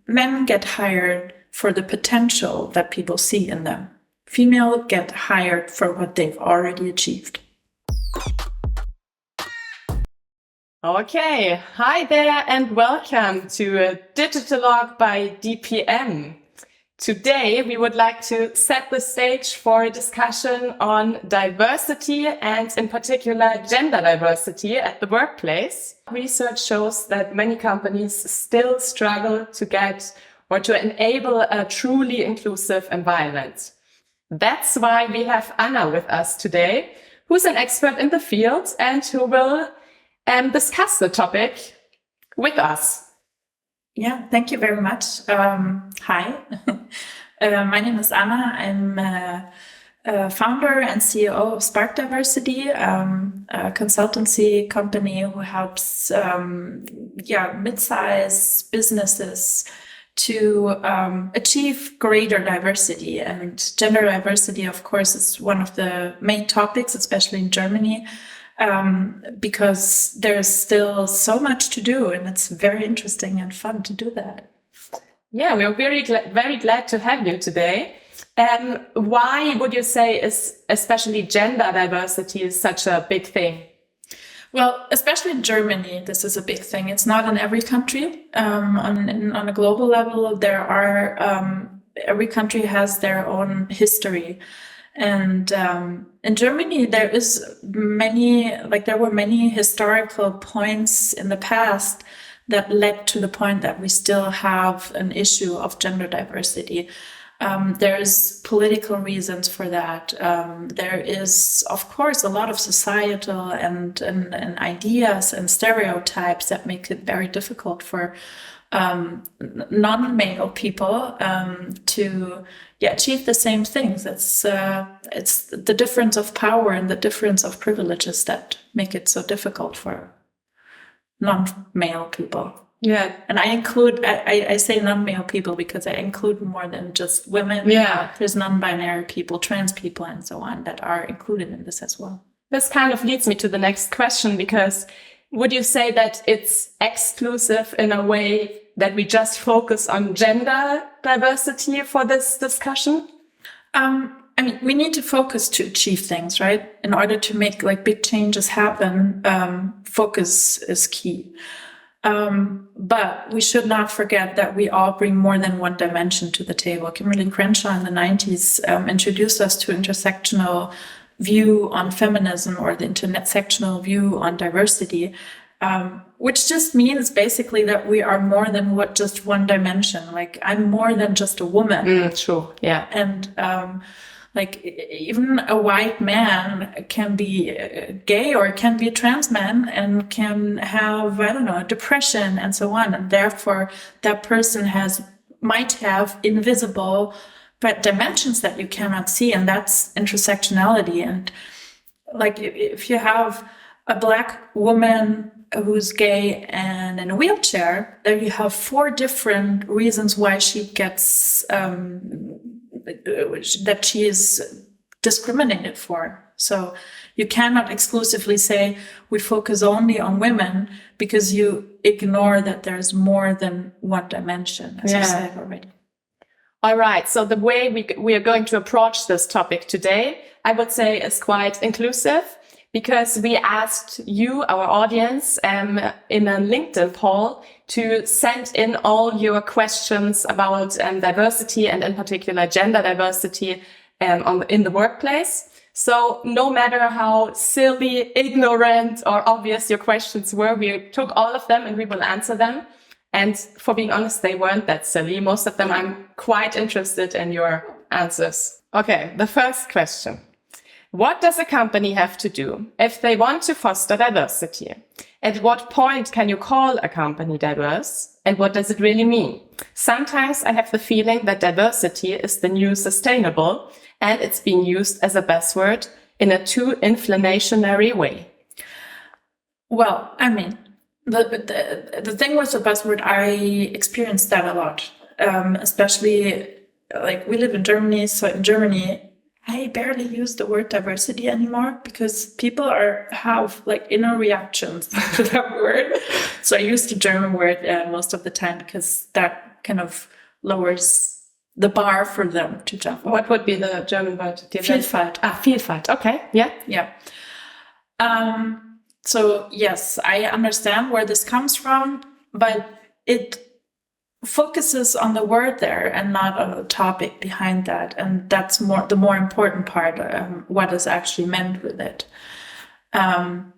men get hired for the potential that people see in them. Females get hired for what they've already achieved. Okay, hi there and welcome to Digitalog by DPM. Today we would like to set the stage for a discussion on diversity and in particular gender diversity at the workplace. Research shows that many companies still struggle to get or to enable a truly inclusive environment. That's why we have Anna with us today, who's an expert in the field and who will discuss the topic with us. Yeah, thank you very much. Hi, my name is Anna. I'm a founder and CEO of Spark Diversity, a consultancy company who helps mid-size businesses to achieve greater diversity. And gender diversity, of course, is one of the main topics, especially in Germany. Because there's still so much to do, and it's very interesting and fun to do that. Yeah, we're very glad to have you today. Why would you say is especially gender diversity is such a big thing? Well, especially in Germany, this is a big thing. It's not in every country. On a global level, there are every country has their own history. And in Germany, there were many historical points in the past that led to the point that we still have an issue of gender diversity. There's political reasons for that. There is, of course, a lot of societal and ideas and stereotypes that make it very difficult for non-male people to achieve the same things. It's the difference of power and the difference of privileges that make it so difficult for non-male people. Yeah, and I say non-male people because I include more than just women. Yeah, there's non-binary people, trans people, and so on that are included in this as well. This kind of leads me to the next question, because would you say that it's exclusive in a way that we just focus on gender diversity for this discussion? I mean, we need to focus to achieve things, right? In order to make big changes happen, focus is key. But we should not forget that we all bring more than one dimension to the table. Kimberly Crenshaw in the 90s introduced us to intersectional view on feminism, or the intersectional view on diversity, which just means basically that we are more than just one dimension. I'm more than just a woman. True. Yeah. And even a white man can be gay or can be a trans man and can have, depression and so on. And therefore that person might have invisible but dimensions that you cannot see. And that's intersectionality. And if you have a Black woman who's gay and in a wheelchair, then you have 4 different reasons why she gets that she is discriminated for. So you cannot exclusively say we focus only on women, because you ignore that there's more than one dimension, as you said already. All right. So the way we are going to approach this topic today, I would say, is quite inclusive, because we asked you, our audience, in a LinkedIn poll to send in all your questions about diversity, and in particular gender diversity in the workplace. So no matter how silly, ignorant, or obvious your questions were, we took all of them and we will answer them. And for being honest, they weren't that silly. Most of them, I'm quite interested in your answers. Okay, the first question. What does a company have to do if they want to foster diversity? At what point can you call a company diverse? And what does it really mean? Sometimes I have the feeling that diversity is the new sustainable, and it's being used as a buzzword in a too inflationary way. Well, I mean, the thing with the buzzword, I experienced that a lot, especially we live in Germany. So in Germany, I barely use the word diversity anymore because people have like inner reactions to that word. So I use the German word most of the time because that kind of lowers the bar for them to jump on. What would be the German word? Vielfalt. Vielfalt. Okay. Yeah. Yeah. So yes, I understand where this comes from, but it focuses on the word there and not on the topic behind that, and that's the more important part. What is actually meant with it, and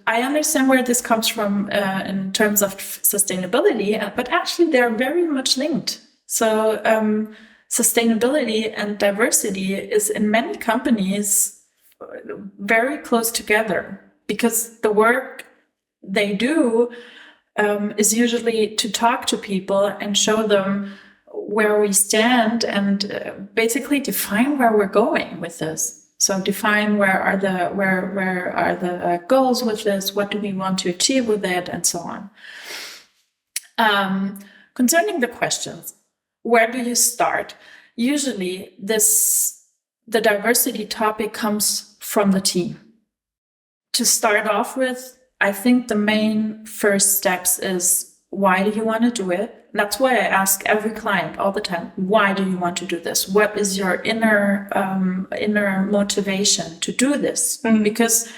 I understand where this comes from in terms of sustainability, but actually they're very much linked. So sustainability and diversity is in many companies very close together because the work they do is usually to talk to people and show them where we stand and basically define where we're going with this. So define where are the goals with this, what do we want to achieve with it, and so on. Concerning the questions, where do you start? Usually the diversity topic comes from the team. To start off with, I think the main first steps is, why do you want to do it? That's why I ask every client all the time, why do you want to do this? What is your inner motivation to do this? Because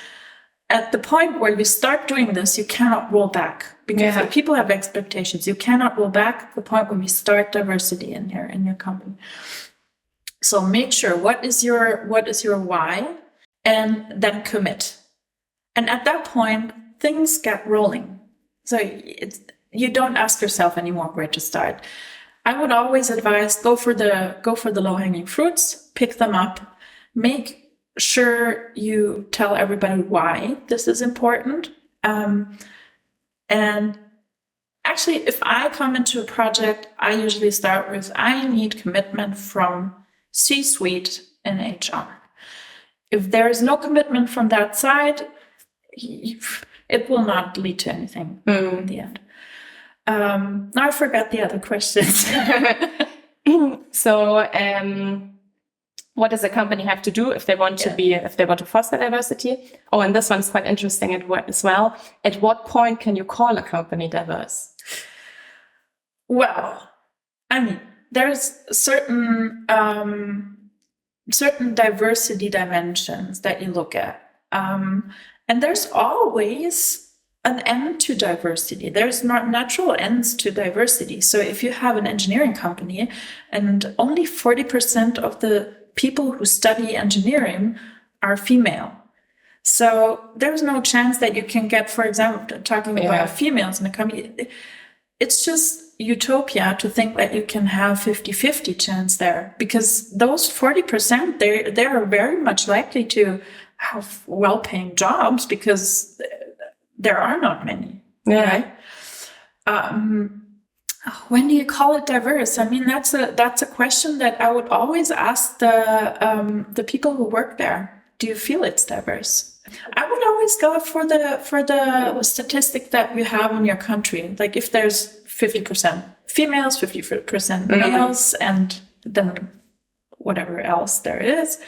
at the point where you start doing this, you cannot roll back because if people have expectations. You cannot roll back at the point when we start diversity in your company. So make sure what is your why, and then commit. And at that point, things get rolling. So you don't ask yourself anymore where to start. I would always advise go for the low-hanging fruits, pick them up, make sure you tell everybody why this is important. And actually, if I come into a project, I usually start with, I need commitment from C-suite and HR. If there is no commitment from that side, it will not lead to anything in the end. Now I forgot the other questions. So, what does a company have to do if they want to foster diversity? Oh, and this one's quite interesting as well. At what point can you call a company diverse? Well, I mean, there's certain diversity dimensions that you look at. And there's always an end to diversity. There's not natural ends to diversity. So if you have an engineering company and only 40% of the people who study engineering are female, so there's no chance that you can get, for example, talking about females in a company. It's just utopia to think that you can have 50-50 chance there, because those 40%, they are very much likely to have well-paying jobs because there are not many. Right? When do you call it diverse? I mean, that's a question that I would always ask the people who work there. Do you feel it's diverse? I would always go for the statistic that you have in your country. Like if there's 50% females, 50% males, and then whatever else there is.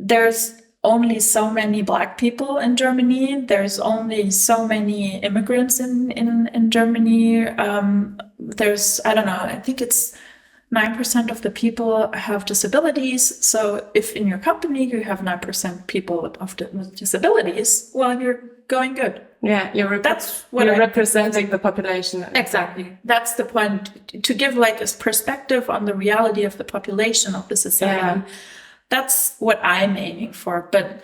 There's only so many Black people in Germany. There's only so many immigrants in Germany. There's, I don't know, I think it's 9% of the people have disabilities. So if in your company you have 9% people with disabilities, well, you're going good. Yeah, you're representing the population. Exactly. That's the point, to give like a perspective on the reality of the population of the society. Yeah. That's what I'm aiming for. But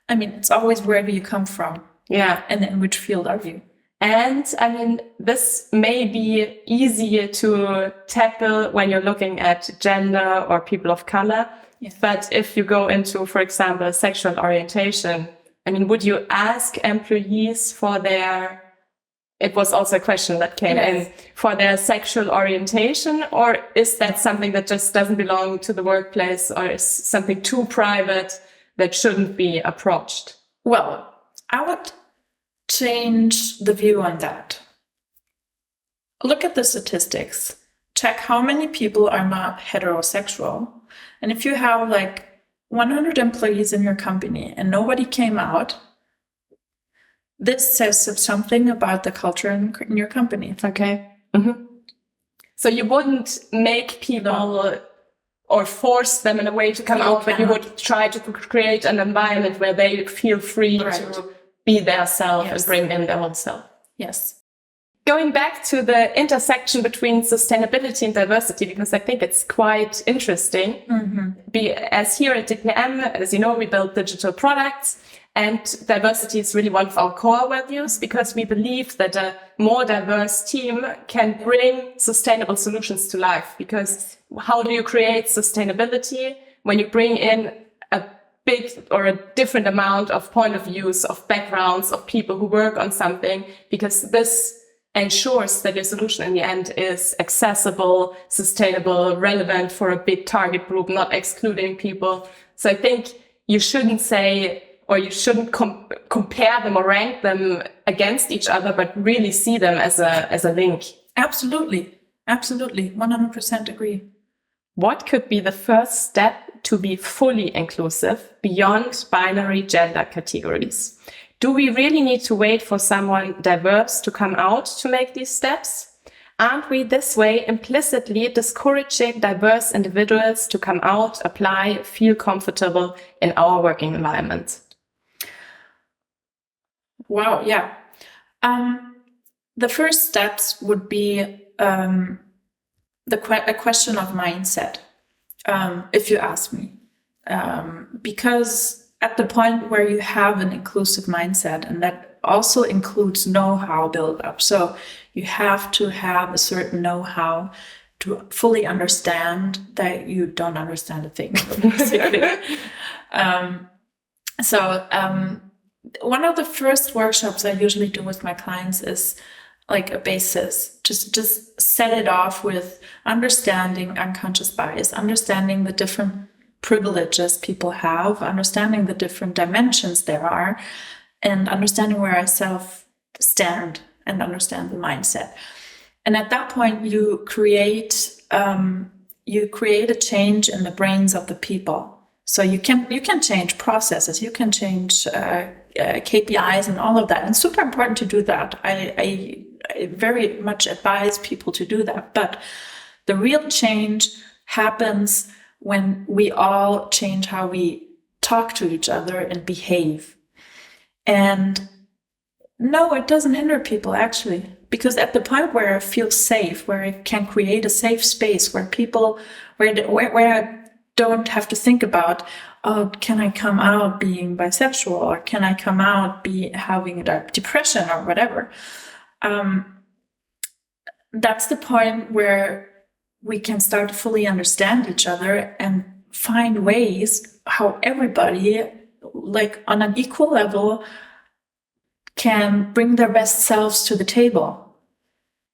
I mean, it's always wherever you come from. Yeah. And in which field are you? And I mean, this may be easier to tackle when you're looking at gender or people of color. Yeah. But if you go into, for example, sexual orientation, I mean, would you ask employees for it was also a question that came in, for their sexual orientation, or is that something that just doesn't belong to the workplace, or is something too private that shouldn't be approached? Well, I would change the view on that. Look at the statistics. check how many people are not heterosexual. And if you have like 100 employees in your company and nobody came out, this says something about the culture in your company. Okay. Mm-hmm. So you wouldn't make people or force them in a way to come out, but you would try to create an environment where they feel free to be their self and bring in their own self. Yes. Going back to the intersection between sustainability and diversity, because I think it's quite interesting. As here at DPM, as you know, we build digital products, and diversity is really one of our core values, because we believe that a more diverse team can bring sustainable solutions to life. Because how do you create sustainability when you bring in a big or a different amount of point of views, of backgrounds, of people who work on something? Because this ensures that your solution in the end is accessible, sustainable, relevant for a big target group, not excluding people. So I think you shouldn't say, or you shouldn't compare them or rank them against each other, but really see them as a link. Absolutely. Absolutely. 100% agree. What could be the first step to be fully inclusive beyond binary gender categories? Do we really need to wait for someone diverse to come out to make these steps? Aren't we this way implicitly discouraging diverse individuals to come out, apply, feel comfortable in our working environment? Wow, yeah. The first steps would be a question of mindset, if you ask me. Because at the point where you have an inclusive mindset, and that also includes know-how build-up. So you have to have a certain know-how to fully understand that you don't understand a thing. One of the first workshops I usually do with my clients is like a basis. Just set it off with understanding unconscious bias, understanding the different privileges people have, understanding the different dimensions there are, and understanding where I stand and understand the mindset. And at that point, you create a change in the brains of the people. So you can change processes, you can change KPIs and all of that. And it's super important to do that. I very much advise people to do that. But the real change happens when we all change how we talk to each other and behave. And no, it doesn't hinder people, actually. Because at the point where I feel safe, where I can create a safe space, where I don't have to think about, oh, can I come out being bisexual, or can I come out having a depression or whatever? That's the point where we can start to fully understand each other and find ways how everybody, like on an equal level, can bring their best selves to the table.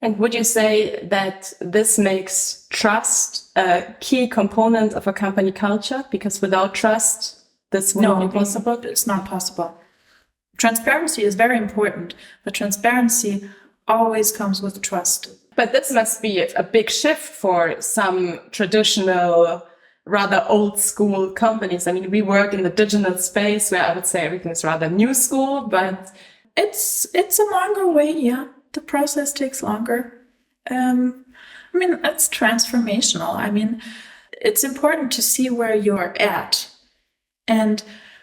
And would you say that this makes trust a key component of a company culture? Because without trust, this wouldn't be possible? It's not possible. Transparency is very important, but transparency always comes with trust. But this must be a big shift for some traditional, rather old school companies. I mean, we work in the digital space where I would say everything is rather new school, but it's a longer way, yeah. The process takes longer. It's transformational. I mean, it's important to see where you're at. And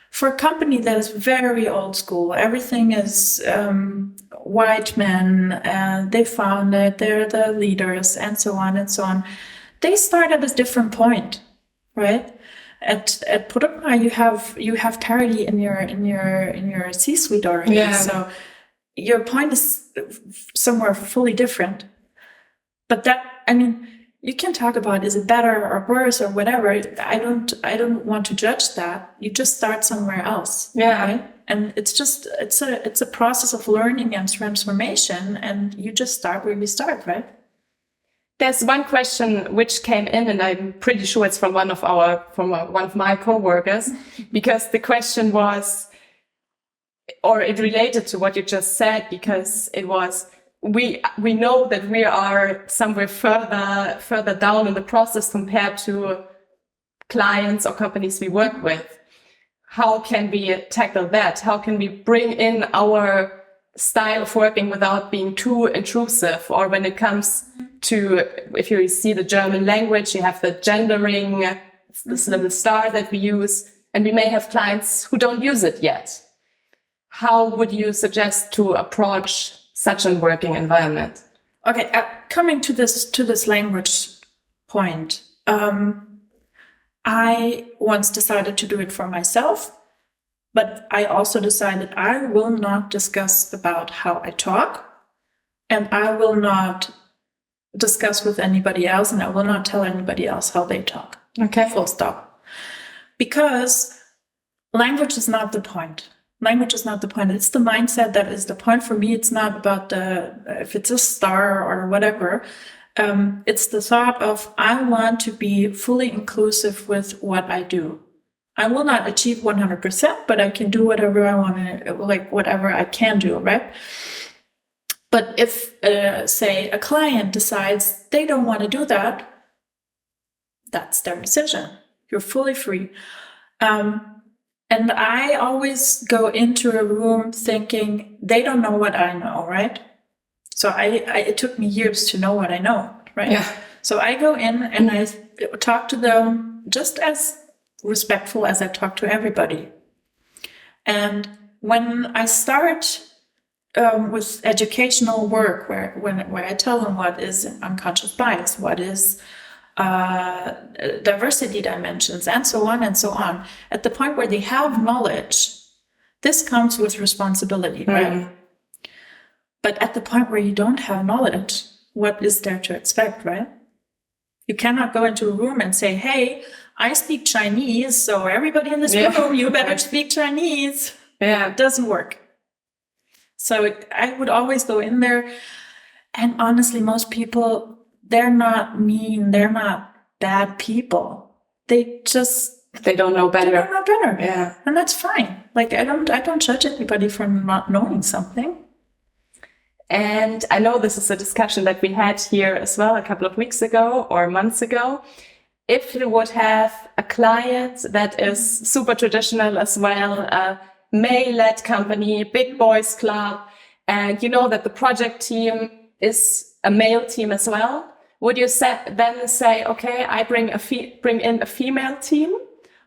for a company that is very old school, everything is white men, they found it, they're the leaders, and so on and so on. They start at a different point, right? At Produktma, you have parity in your C-suite already. Yeah. So your point is somewhere fully different. But you can talk about, is it better or worse or whatever. I don't want to judge that. You just start somewhere else. Yeah. Right? And it's a process of learning and transformation, and you just start where you start, right? There's one question which came in, and I'm pretty sure it's from one of my coworkers, because the question was, or it related to what you just said, because it was, we know that we are somewhere further down in the process compared to clients or companies we work with. How can we tackle that? How can we bring in our style of working without being too intrusive? Or when it comes to, if you see the German language, you have the gendering, this little star that we use, and we may have clients who don't use it yet. How would you suggest to approach such a working environment? Okay, coming to this language point, I once decided to do it for myself, but I also decided I will not discuss about how I talk, and I will not discuss with anybody else, and I will not tell anybody else how they talk. Okay. Full stop. Because language is not the point. Language is not the point. It's the mindset that is the point. For me, it's not about if it's a star or whatever. It's the thought of, I want to be fully inclusive with what I do. I will not achieve 100%, but I can do whatever I want to, like whatever I can do, right? But if, say, a client decides they don't want to do that, that's their decision. You're fully free. And I always go into a room thinking they don't know what I know, right? So it took me years to know what I know, right? Yeah. So I go in and I talk to them just as respectful as I talk to everybody. And when I start with educational work, where I tell them what is unconscious bias, what is diversity dimensions, and so on and so on, at the point where they have knowledge, this comes with responsibility, right? But at the point where you don't have knowledge, what is there to expect, right? You cannot go into a room and say, hey, I speak Chinese, so everybody in this room, you better speak Chinese. Yeah. It doesn't work. So I would always go in there, and honestly, most people, they're not mean, they're not bad people. They don't know better. They don't know better. Yeah. And that's fine. Like I don't judge anybody for not knowing something. And I know this is a discussion that we had here as well a couple of weeks ago or months ago. If you would have a client that is super traditional as well, a male-led company, big boys club, and you know that the project team is a male team as well, would you then say, okay, I bring in a female team?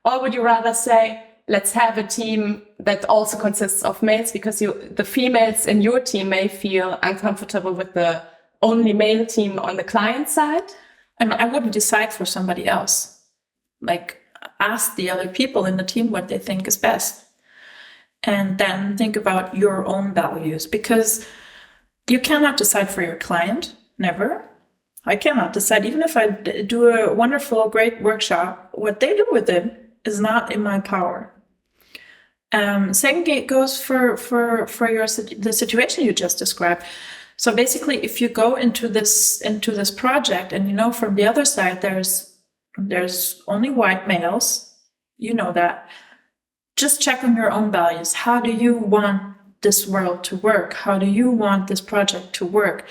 Or would you rather say, let's have a team that also consists of males, because the females in your team may feel uncomfortable with the only male team on the client side? I mean, I wouldn't decide for somebody else. Like, ask the other people in the team what they think is best. And then think about your own values, because you cannot decide for your client. Never. I cannot decide. Even if I do a wonderful, great workshop, what they do with it is not in my power. Same goes for the situation you just described. So basically, if you go into this project, and you know from the other side there's only white males, you know that. Just check on your own values. How do you want this world to work? How do you want this project to work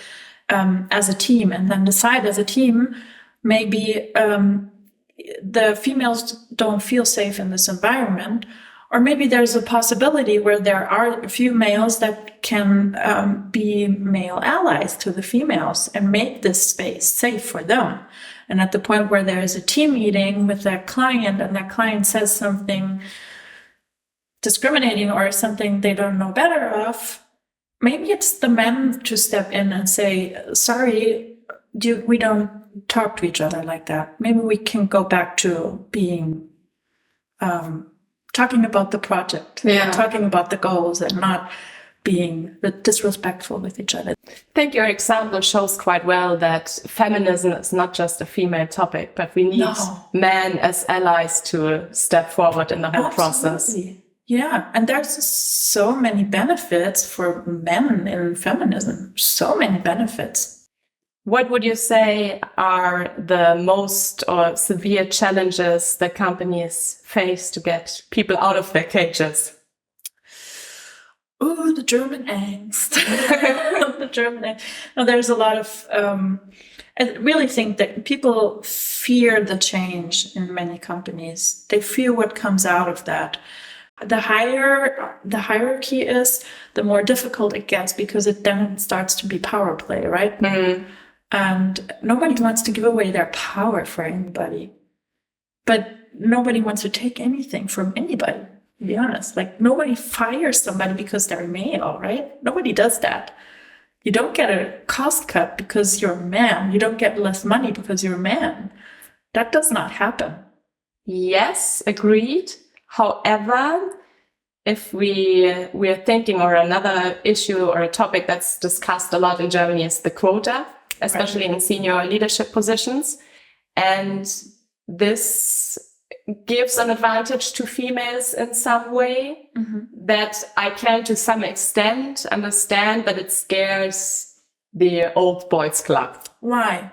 as a team? And then decide as a team, maybe the females don't feel safe in this environment, or maybe there's a possibility where there are a few males that can be male allies to the females and make this space safe for them. And at the point where there is a team meeting with that client, and that client says something discriminating or something they don't know better of, maybe it's the men to step in and say, sorry, we don't talk to each other like that. Maybe we can go back to being talking about the project, talking about the goals, and not being disrespectful with each other. I think your example shows quite well that feminism is not just a female topic, but we need men as allies to step forward in the whole process. Yeah, and there's so many benefits for men in feminism, so many benefits. What would you say are the most or severe challenges that companies face to get people out of their cages? Oh, the German angst. the German. No, there's a lot of. I really think that people fear the change in many companies. They fear what comes out of that. The higher the hierarchy is, the more difficult it gets because it then starts to be power play, right? And nobody wants to give away their power for anybody. But nobody wants to take anything from anybody, to be honest. Like, nobody fires somebody because they're male, right? Nobody does that. You don't get a cost cut because you're a man. You don't get less money because you're a man. That does not happen. Yes, agreed. However, if we're thinking, or another issue or a topic that's discussed a lot in Germany is the quota, especially in senior leadership positions. And this gives an advantage to females in some way that I can, to some extent, understand, but it scares the old boys club. Why?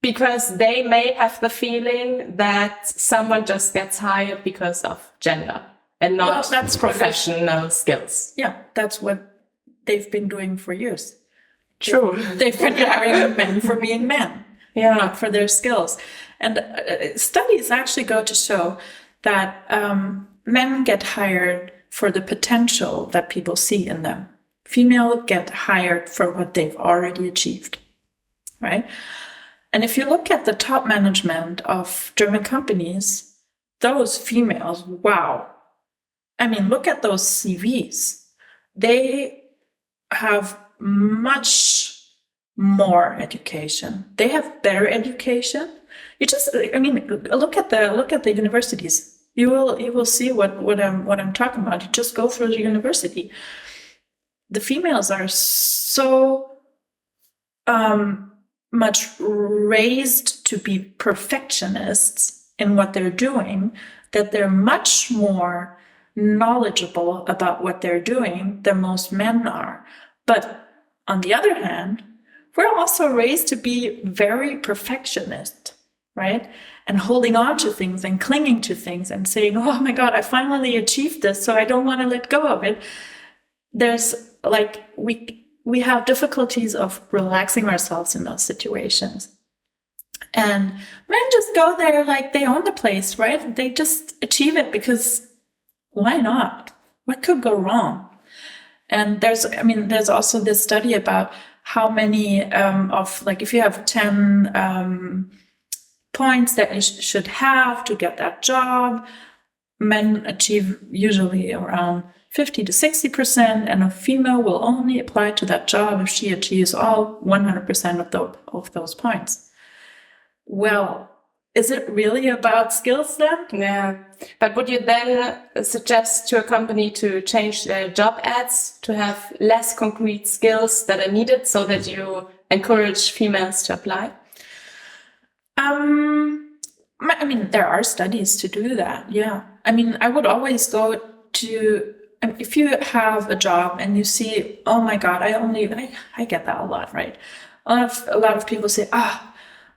Because they may have the feeling that someone just gets hired because of gender and not that's professional skills. Yeah, that's what they've been doing for years. True. They've been hiring men for being men, not for their skills. And studies actually go to show that men get hired for the potential that people see in them. Females get hired for what they've already achieved, right? And if you look at the top management of German companies, those females, wow. I mean, look at those CVs. They have much more education. They have better education. Look at the universities. You will see what I'm talking about. You just go through the university. The females are so much raised to be perfectionists in what they're doing that they're much more knowledgeable about what they're doing than most men are. But on the other hand, we're also raised to be very perfectionist, right? And holding on to things and clinging to things and saying, oh my God, I finally achieved this, so I don't want to let go of it. There's like, we have difficulties of relaxing ourselves in those situations. And men just go there like they own the place, right? They just achieve it because why not? What could go wrong? And there's also this study about how many if you have 10 points that you should have to get that job, men achieve usually around 50 to 60%, and a female will only apply to that job if she achieves all 100% of those points. Well, is it really about skills then? Yeah. But would you then suggest to a company to change their job ads to have less concrete skills that are needed so that you encourage females to apply? There are studies to do that. Yeah. I would always go to, if you have a job and you see, oh my God, I get that a lot, right? A lot of people say,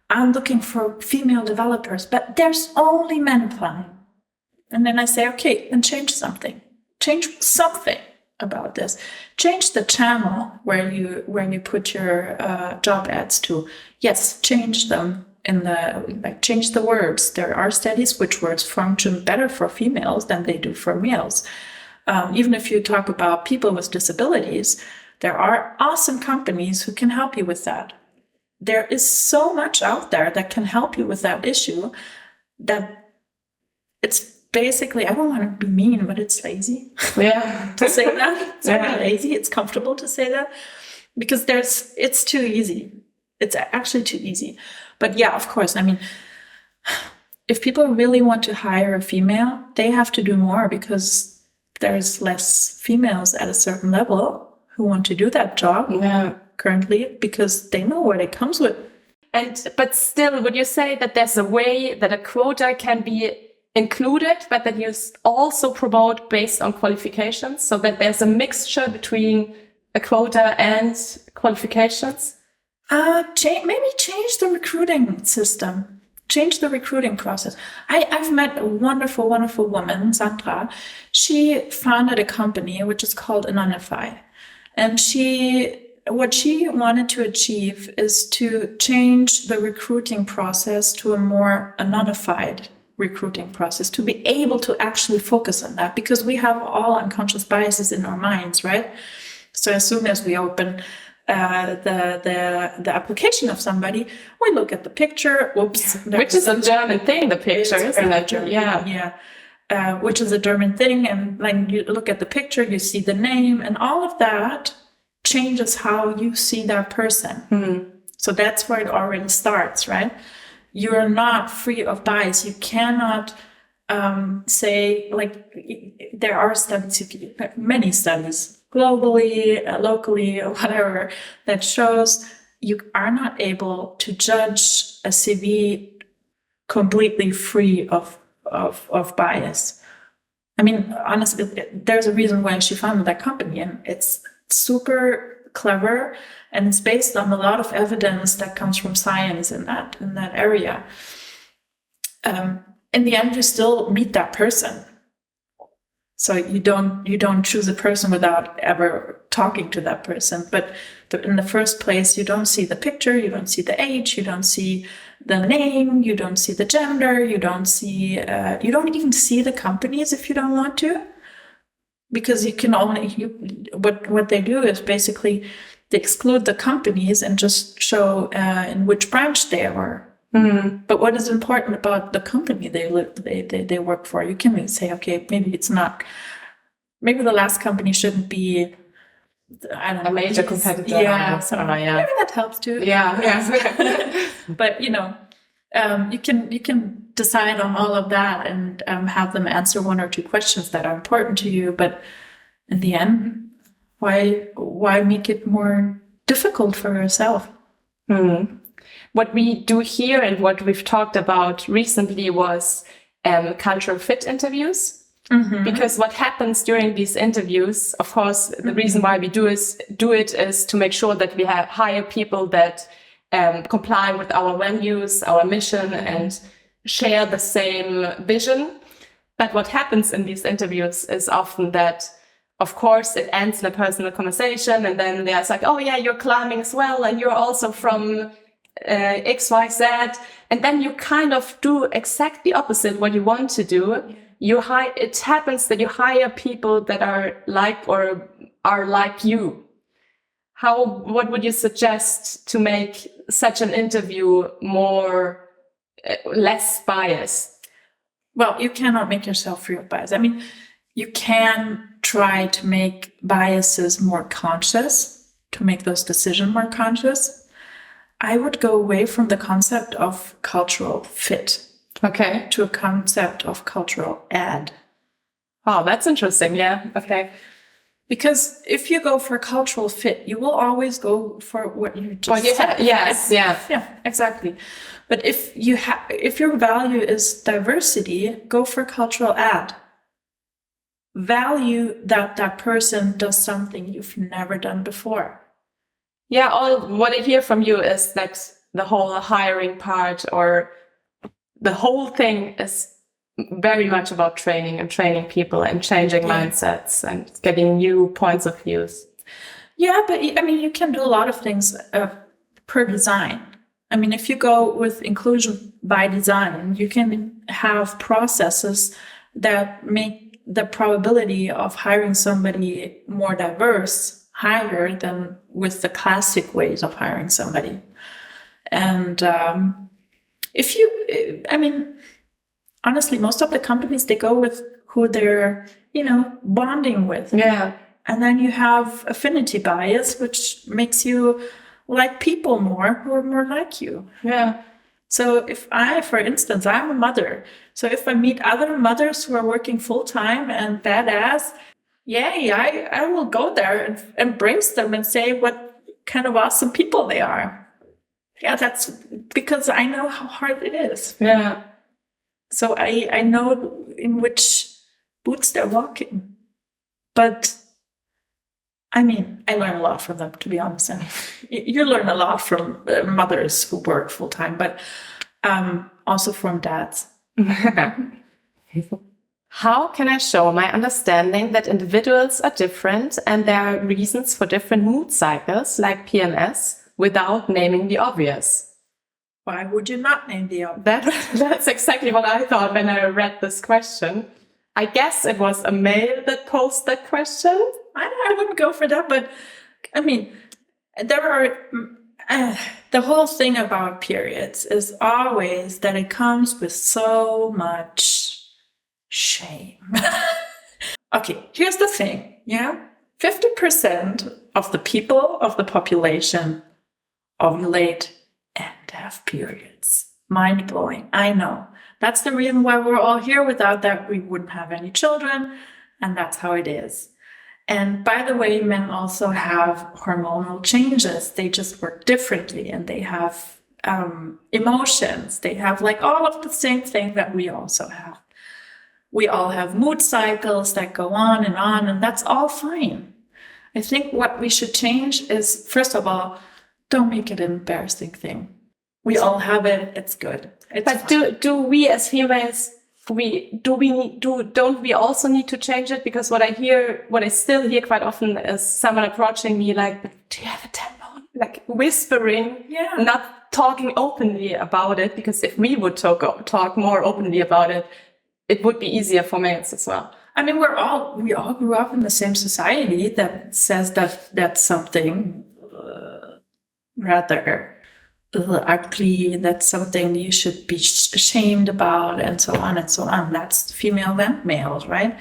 I'm looking for female developers, but there's only men applying. And then I say, okay, then change something. Change something about this. Change the channel where you put your job ads to. Yes, change them change the words. There are studies which words function better for females than they do for males. Even if you talk about people with disabilities, there are awesome companies who can help you with that. There is so much out there that can help you with that issue that it's basically, I don't want to be mean, but it's lazy to say that. It's not lazy. It's comfortable to say that because it's too easy. It's actually too easy. But yeah, of course, if people really want to hire a female, they have to do more because there's less females at a certain level who want to do that job currently because they know what it comes with. But still, would you say that there's a way that a quota can be included, but that you also promote based on qualifications, so that there's a mixture between a quota and qualifications? Maybe change the recruiting system. Change the recruiting process. I've met a wonderful, wonderful woman, Sandra. She founded a company which is called Anonify. And she what she wanted to achieve is to change the recruiting process to a more anonymified recruiting process, to be able to actually focus on that, because we have all unconscious biases in our minds, right? So as soon as we open the application of somebody, we look at the picture. Whoops, which is a German thing. The picture, isn't it? German, Yeah. Which is a German thing, and when you look at the picture, you see the name, and all of that changes how you see that person. So that's where it already starts, right? You're not free of bias. You cannot say, like, there are studies, many studies, globally, locally, or whatever, that shows you are not able to judge a CV completely free of bias. I mean, honestly, there's a reason why she founded that company, and it's super clever, and it's based on a lot of evidence that comes from science in that area. In the end, you still meet that person. So you don't choose a person without ever talking to that person. But in the first place, you don't see the picture, you don't see the age, you don't see the name, you don't see the gender, you don't even see the companies if you don't want to, because you can only what they do is basically they exclude the companies and just show in which branch they are. But what is important about the company they work for? You can say, okay, maybe the last company shouldn't be, I don't know, a major competitor. Yeah, maybe that helps too. Yeah. But you can decide on all of that and have them answer one or two questions that are important to you. But in the end, why make it more difficult for yourself? What we do here and what we've talked about recently was cultural fit interviews. Because what happens during these interviews, of course, the reason why we do it is to make sure that we hire people that comply with our values, our mission, and share the same vision. But what happens in these interviews is often that, of course, it ends in a personal conversation, and then there's like, oh yeah, you're climbing as well, and you're also from XYZ, and then you kind of do exactly opposite what you want to do. It happens that you hire people that are like you. What would you suggest to make such an interview less biased? Well, you cannot make yourself free of bias. I mean, you can try to make biases more conscious, to make those decisions more conscious. I would go away from the concept of cultural fit. Okay. To a concept of cultural add. Oh, that's interesting. Yeah. Okay. Because if you go for cultural fit, you will always go for what you just said. Yes. Yeah. Yeah, exactly. But if your value is diversity, go for cultural add. Value that person does something you've never done before. Yeah, what I hear from you is that the whole hiring part or the whole thing is very much about training people and changing mindsets and getting new points of views. Yeah, but I mean, you can do a lot of things per design. I mean, if you go with inclusion by design, you can have processes that make the probability of hiring somebody more diverse higher than with the classic ways of hiring somebody. And honestly, most of the companies, they go with who they're, bonding with. Yeah. And then you have affinity bias, which makes you like people more who are more like you. Yeah. So for instance, I'm a mother. So if I meet other mothers who are working full time and badass, yay, I will go there and embrace them and say what kind of awesome people they are. Yeah, that's because I know how hard it is. Yeah. So I know in which boots they're walking. But I mean, I learn a lot from them, to be honest. And you learn a lot from mothers who work full time, but also from dads. How can I show my understanding that individuals are different and there are reasons for different mood cycles like PMS without naming the obvious? Why would you not name the obvious? That's exactly what I thought when I read this question. I guess it was a male that posed that question. I wouldn't go for that, but I mean, there are the whole thing about periods is always that it comes with so much shame. Okay, here's the thing, yeah? 50% of the people of the population ovulate and have periods. Mind blowing, I know. That's the reason why we're all here. Without that, we wouldn't have any children, and that's how it is. And by the way, men also have hormonal changes. They just work differently, and they have emotions. They have like all of the same thing that we also have. We all have mood cycles that go on, and that's all fine. I think what we should change is, first of all, don't make it an embarrassing thing. We all have it. It's good. But do we as females, don't we also need to change it? Because what I still hear quite often is someone approaching me like, do you have a tampon? Like whispering, not talking openly about it. Because if we would talk more openly about it, it would be easier for males as well. I mean, we all grew up in the same society that says that that's something rather ugly, that's something you should be ashamed about, and so on and so on. That's female and male, right?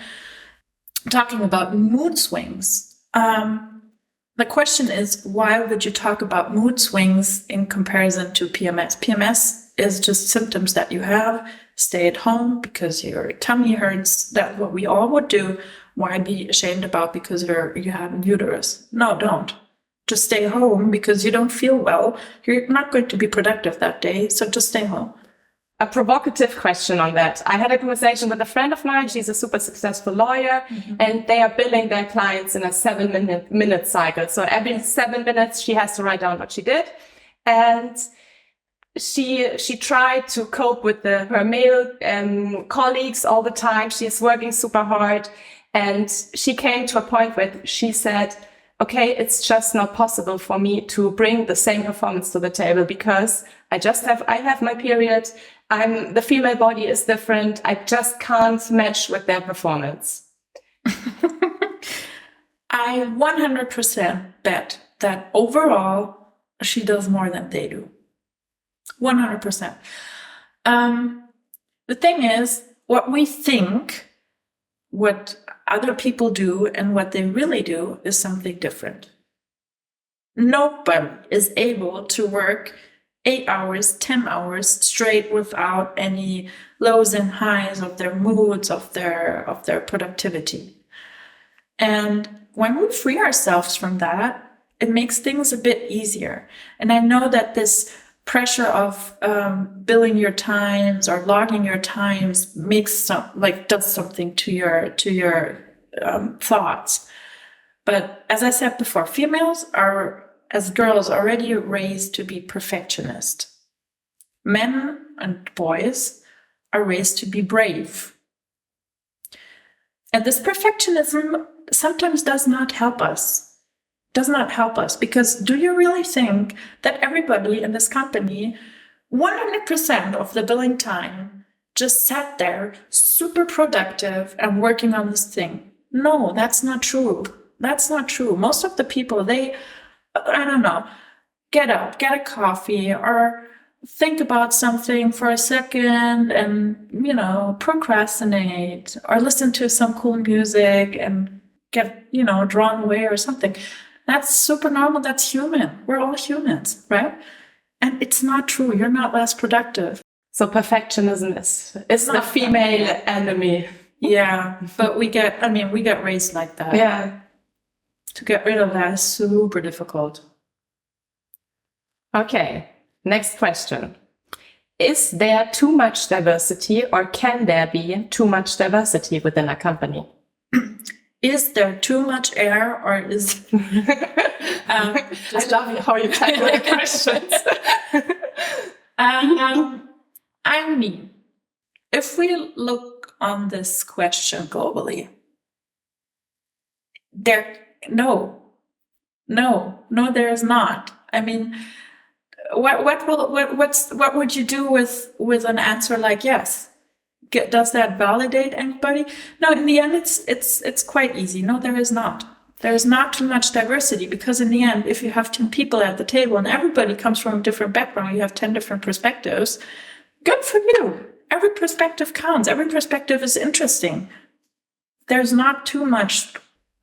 Talking about mood swings. The question is, why would you talk about mood swings in comparison to PMS? PMS is just symptoms that you have. Stay at home because your tummy hurts. That's what we all would do. Why be ashamed about because you have a uterus? No, don't. Just stay home because you don't feel well. You're not going to be productive that day, so just stay home. A provocative question on that. I had a conversation with a friend of mine. She's a super successful lawyer, and they are billing their clients in a 7-minute cycle. So every 7 minutes, she has to write down what she did. And she tried to cope with her male colleagues all the time. She is working super hard. And she came to a point where she said, okay, it's just not possible for me to bring the same performance to the table because I have my period. The female body is different. I just can't match with their performance. I 100% bet that overall she does more than they do. 100%. The thing is, what we think, what other people do and what they really do is something different. Nobody is able to work 8 hours, 10 hours straight without any lows and highs of their moods, of their productivity. And when we free ourselves from that, it makes things a bit easier. And I know that this pressure of billing your times or logging your times does something to your thoughts. But as I said before, females are, as girls, already raised to be perfectionist. Men and boys are raised to be brave. And this perfectionism sometimes does not help us. Because do you really think that everybody in this company, 100% of the billing time, just sat there super productive and working on this thing? No, that's not true. That's not true. Most of the people, get up, get a coffee, or think about something for a second and, procrastinate, or listen to some cool music and get, drawn away or something. That's super normal. That's human. We're all humans, right? And it's not true. You're not less productive. So perfectionism is the female enemy. Yeah, but we get raised like that. Yeah. To get rid of that is super difficult. Okay, next question. Is there too much diversity or can there be too much diversity within a company? Is there too much air or is... I love how you tackle the questions. I mean, if we look on this question globally? No, there is not. I mean, what would you do with an answer like yes? Does that validate anybody? No, in the end, it's quite easy. No, there is not. There is not too much diversity, because in the end, if you have 10 people at the table and everybody comes from a different background, you have 10 different perspectives. Good for you. Every perspective counts. Every perspective is interesting. There's not too much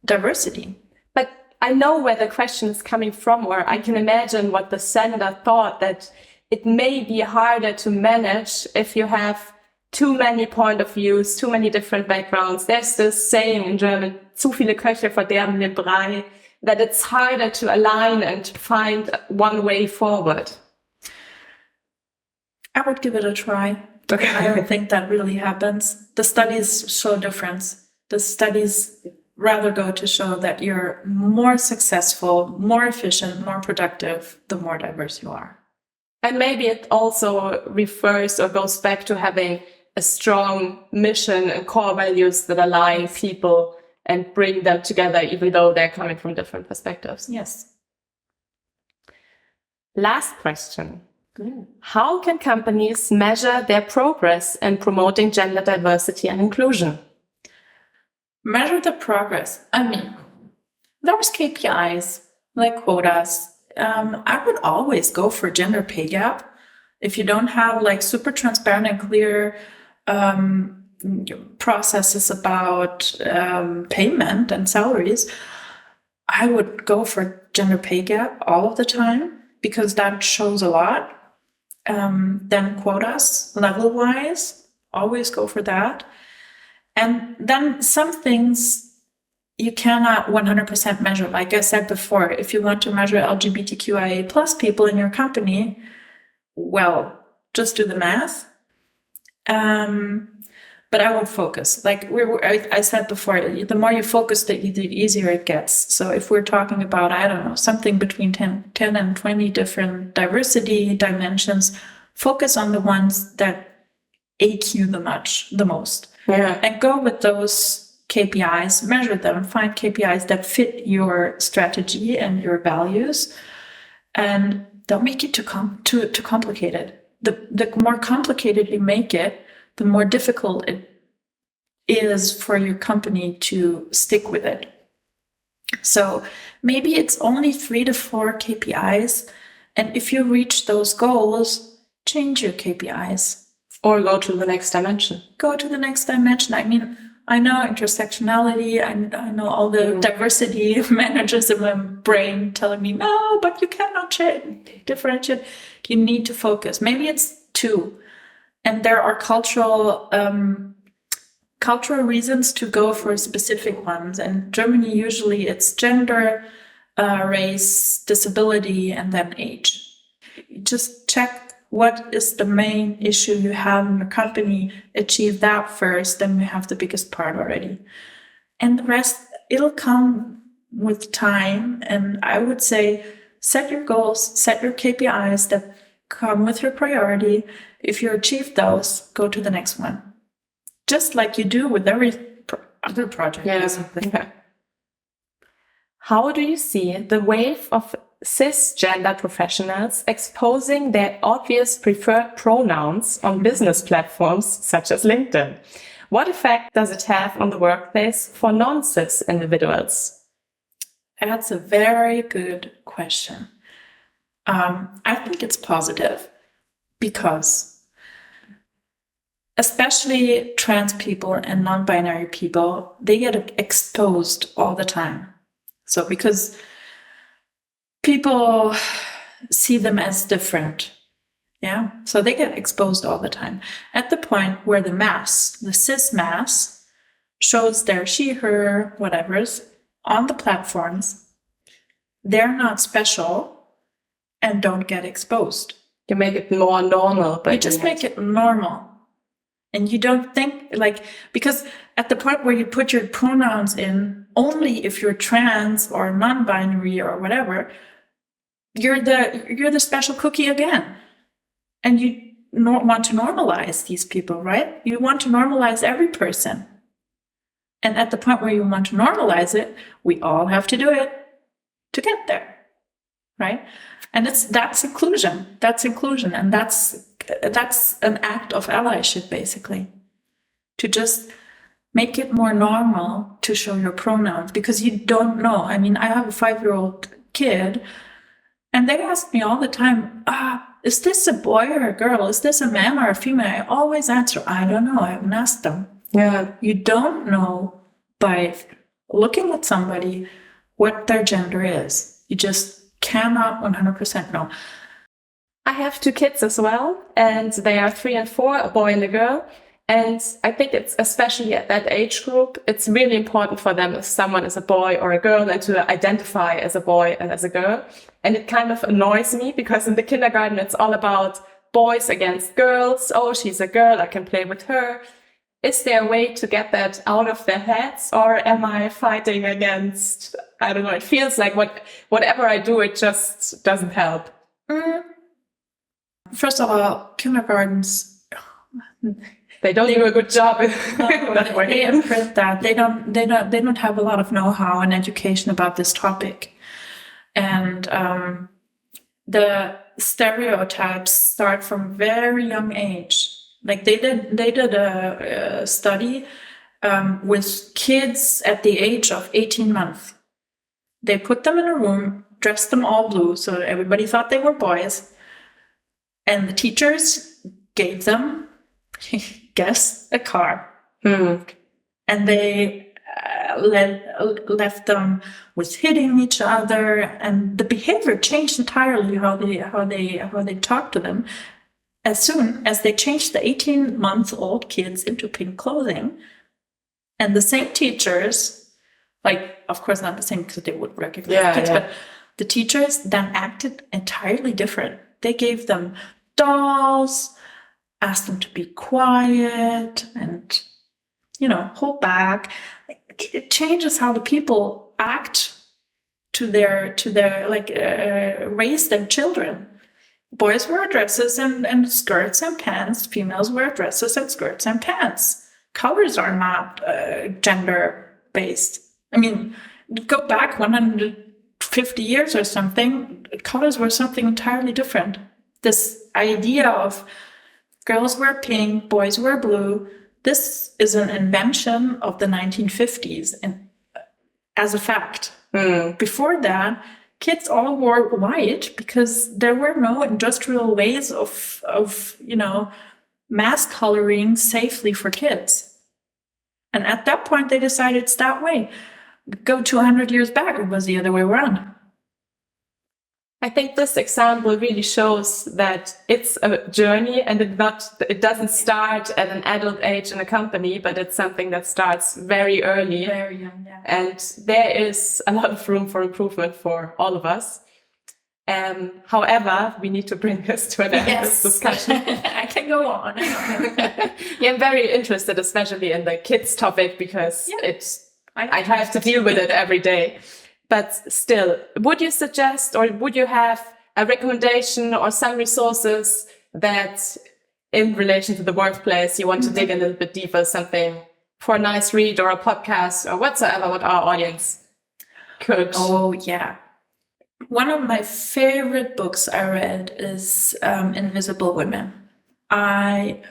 diversity. But I know where the question is coming from, or I can imagine what the sender thought, that it may be harder to manage if you have too many point of views, too many different backgrounds. There's this saying in German, zu viele Köche verderben den Brei, that it's harder to align and find one way forward. I would give it a try. Okay. I don't think that really happens. The studies show difference. The studies rather go to show that you're more successful, more efficient, more productive, the more diverse you are. And maybe it also refers or goes back to having a strong mission and core values that align people and bring them together, even though they're coming from different perspectives. Yes. Last question. How can companies measure their progress in promoting gender diversity and inclusion? Measure the progress. I mean, there's KPIs like quotas. I would always go for gender pay gap. If you don't have like super transparent and clear processes about payment and salaries, I would go for gender pay gap all of the time, because that shows a lot. Then quotas, level-wise, always go for that. And then some things you cannot 100% measure. Like I said before, if you want to measure LGBTQIA plus people in your company, well, just do the math. But I would focus. Like I said before, the more you focus, the easier it gets. So if we're talking about, I don't know, something between 10 and 20 different diversity dimensions, focus on the ones that ache you the most. Yeah. And go with those KPIs, measure them, find KPIs that fit your strategy and your values, and don't make it too complicated. The more complicated you make it, the more difficult it is for your company to stick with it. So maybe it's only 3 to 4 KPIs. And if you reach those goals, change your KPIs. Or go to the next dimension. Go to the next dimension. I mean, I know intersectionality, I know all the diversity managers in my brain telling me, no, but you cannot differentiate. You need to focus. Maybe it's 2. And there are cultural reasons to go for specific ones. And Germany, usually it's gender, race, disability, and then age. You just check what is the main issue you have in your company, achieve that first, then you have the biggest part already. And the rest, it'll come with time. And I would say, set your goals, set your KPIs that come with your priority. If you achieve those, go to the next one. Just like you do with every other project. Yeah. How do you see the wave of cisgender professionals exposing their obvious preferred pronouns on business platforms such as LinkedIn? What effect does it have on the workplace for non-cis individuals? That's a very good question. I think it's positive, because especially trans people and non-binary people, they get exposed all the time. So because people see them as different, yeah, so they get exposed all the time. At the point where the cis mass, shows their she, her, whatever's on the platforms, they're not special and don't get exposed. You make it more normal. But you just make it normal. And you don't think because at the point where you put your pronouns in, only if you're trans or non-binary or whatever, you're the special cookie again. And want to normalize these people, right? You want to normalize every person. And at the point where you want to normalize it, we all have to do it to get there, right? And that's inclusion. That's inclusion. And that's an act of allyship, basically. To just make it more normal to show your pronouns, because you don't know. I mean, I have a 5-year-old kid, and they ask me all the time, is this a boy or a girl? Is this a man or a female? I always answer, I don't know. I haven't asked them. Yeah. You don't know by looking at somebody what their gender is. You just cannot 100% know. I have 2 kids as well, and they are 3 and 4, a boy and a girl. And I think it's especially at that age group, it's really important for them if someone is a boy or a girl and to identify as a boy and as a girl. And it kind of annoys me because in the kindergarten, it's all about boys against girls. Oh, she's a girl, I can play with her. Is there a way to get that out of their heads, or am I fighting against, I don't know, it feels like whatever I do, it just doesn't help. First of all, kindergartens, they don't do a good job that way. They imprint that. They don't have a lot of know-how and education about this topic. And the stereotypes start from very young age. Like they did a study with kids at the age of 18 months. They put them in a room, dressed them all blue, so everybody thought they were boys. And the teachers gave them, guess, a car. And they left them with hitting each other, and the behavior changed entirely. How they talked to them. As soon as they changed the 18-month-old kids into pink clothing, and the same teachers, like, of course not the same because they would recognize kids, but the teachers then acted entirely different. They gave them dolls, asked them to be quiet and, hold back. It changes how the people act to their raise their children. Boys wear dresses and skirts and pants. Females wear dresses and skirts and pants. Colors are not gender-based. I mean, go back 150 years or something, colors were something entirely different. This idea of girls wear pink, boys wear blue, this is an invention of the 1950s, and as a fact. Before that, kids all wore white because there were no industrial ways of mass coloring safely for kids. And at that point, they decided it's that way. Go 200 years back, it was the other way around. I think this example really shows that it's a journey, and it doesn't start at an adult age in a company, but it's something that starts very early. Very young, yeah. And there is a lot of room for improvement for all of us. However, we need to bring this to an end, this discussion. I can go on. I'm very interested, especially in the kids topic, because I have to deal with it every day. But still, would you suggest, or would you have a recommendation or some resources that in relation to the workplace you want to dig a little bit deeper, something for a nice read or a podcast or whatsoever, what our audience could? Oh, yeah. One of my favorite books I read is Invisible Women. I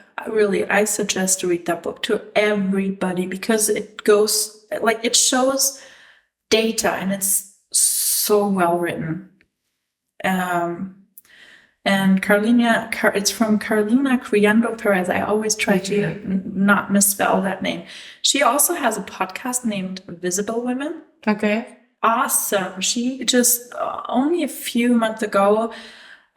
suggest to read that book to everybody because it shows data, and it's so well written. And it's from Carolina Criando Perez. I always try to not misspell that name. She also has a podcast named Visible Women. Okay. Awesome. She just only a few months ago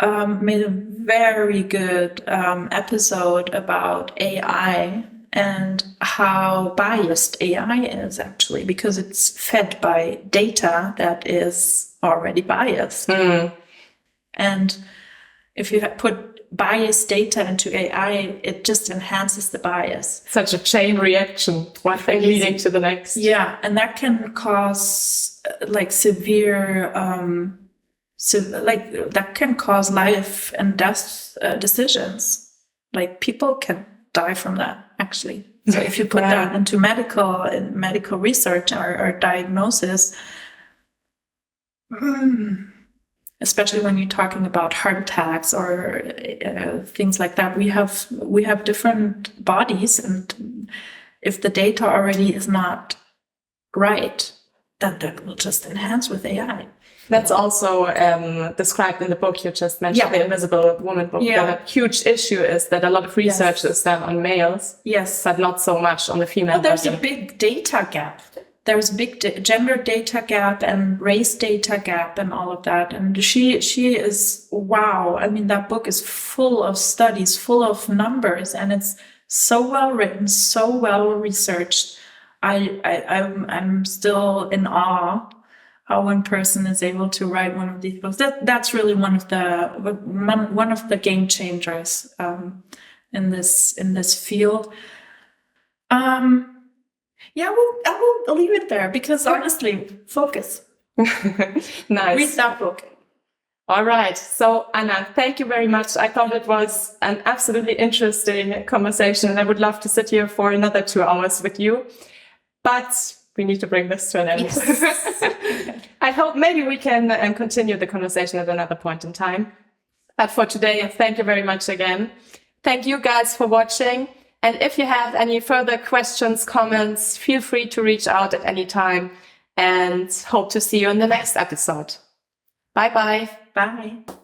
made a very good episode about AI and how biased AI is, actually, because it's fed by data that is already biased. And if you put biased data into AI, it just enhances the bias. Such a chain reaction, one thing leading to the next. Yeah, and that can cause severe, that can cause life and death decisions. Like people can die from that, actually. So if you put that into medical research or diagnosis, especially when you're talking about heart attacks or things like that, we have different bodies, and if the data already is not right, then that will just enhance with AI. That's also described in the book you just mentioned, the Invisible Woman book. The huge issue is that a lot of research is done on males, but not so much on the female. Well, there's a big data gap. There's a big gender data gap and race data gap and all of that. And she is, wow. I mean, that book is full of studies, full of numbers, and it's so well written, so well researched. I'm still in awe how one person is able to write one of these books. That's really one of the game changers in this field. Yeah, I will leave it there because honestly, focus. Nice. Read that book. All right. So Anna, thank you very much. I thought it was an absolutely interesting conversation, and I would love to sit here for another 2 hours with you. But we need to bring this to an end. Yes. I hope maybe we can continue the conversation at another point in time. But for today, thank you very much again. Thank you guys for watching. And if you have any further questions, comments, feel free to reach out at any time, and hope to see you in the next episode. Bye-bye. Bye.